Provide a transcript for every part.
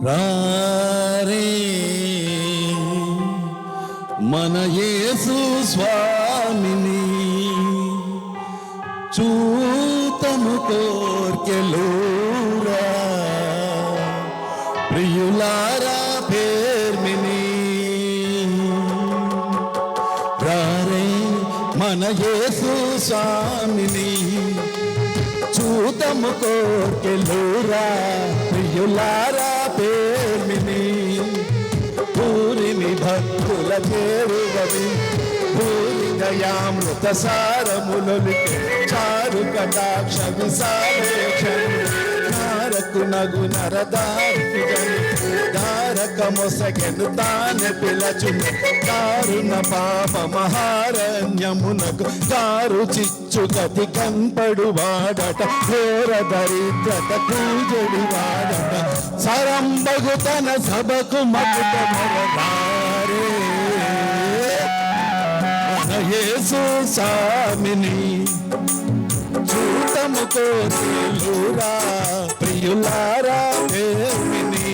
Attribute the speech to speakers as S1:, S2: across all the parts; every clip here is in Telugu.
S1: రారే మన యేసు స్వామిని చూతము కోర్కెలూరా ప్రియులారా పేర్మిని రారే మన యేసు స్వామిని చూతము కోర్కెలూరా ప్రియులారా పేర్మిని పూరిని భక్తుల చేరువవి పూరి దయామృత సారములొలికే చారు కటాక్ష విశాలేక్షకు నగు నరదారికి దారక మొసగెను తానే పిలచును కారుణ పాప మహారణ్యమునకు కారు చిచ్చు గతి కంపడు వాడట ఘోర దరిద్రత పూజడి వాడట సరంబగు తన సభకు మగుట మరదారే మన యేసు స్వామిని చూతము కోర్కెలూరా ప్రియులారా పేర్మిని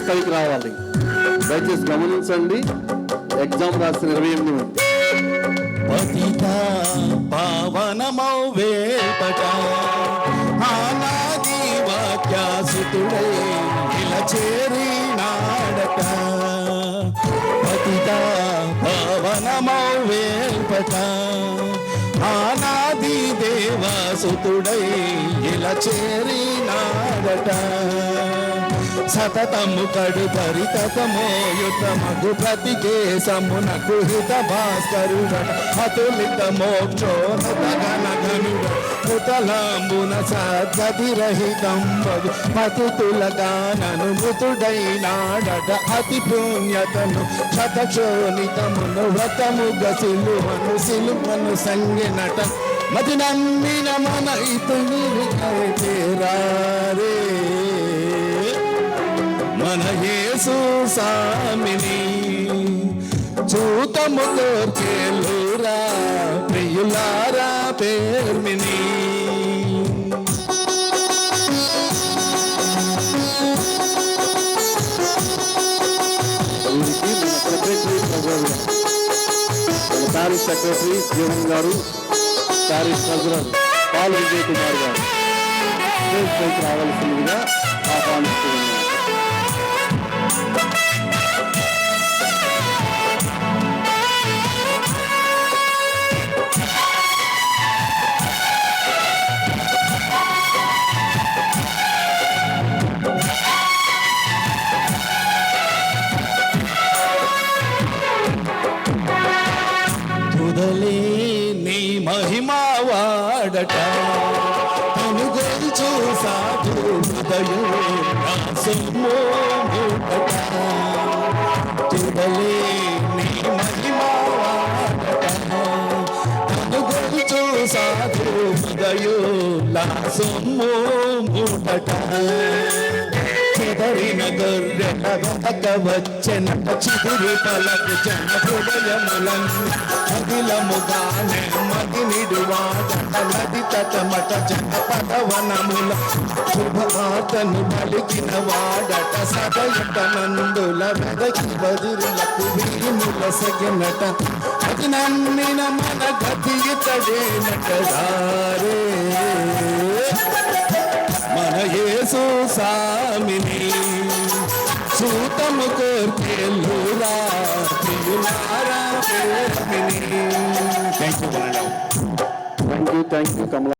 S2: పైకి రావాలి. దయచేసి గమనించండి. ఎగ్జామ్ రాసిన 28 మంది
S1: పతిత పావనమౌ వేపట ఆనాది వాక్యాసుతుడై ఇలా చేరి నాడట పతిత పావనమౌ వేపట ఆనాది దేవాసుతుడై ఇలా చేరి నాడట సతతము కడు పరితమోయుత మగు ప్రతికేశమునకు హిత భాస్కరుడ అతులిత మోక్షోన్నత గణగనుడ ముతలాంబున సద్గతిరహితంబగు పతితుల గానను మృతుడైనాడట అతి పుణ్యతను శతక్షోణితమును వ్రతముగ సిలువను సంగినట మది నమ్మిన మన ఇతని రారే మన యేసు స్వామిని చూతము కోర్కెలూరా ప్రియులారా పేర్మిని
S2: ప్యారిస్ సెక్రటరీ జీవన్ గారు, parish treasurer Paul Vijay Kumar గారు స్టేజ్ పైకి రావాల్సిందిగా ఆహ్వానిస్తున్నారు.
S1: తుదలే నీ మహిమా వాడట తను గొంచు సాధు హృదయం నా సొమ్ముట తుదలే నీ మహిమా వాడట తను గొంచు సాధు హృదయం నా సొమ్ముట చెదరిన గొర్రెల వెనక వచ్చెనట చిగురు పలకు జన హృదయములను అదిలముగానే మదినిడువాడట నది తటమట జన పదవనముల శుభవార్తను పలికిన వాడట సదయట నందుల వెదకి బదిరులకు వీముల సగినట అది నమ్మిన మన గతి ఇతడేనట రారే మన యేసు స్వామిని చూతము కోర్కెలూరా ప్రియులారా పేర్మిని. Thank you.
S2: Thank you Kamala.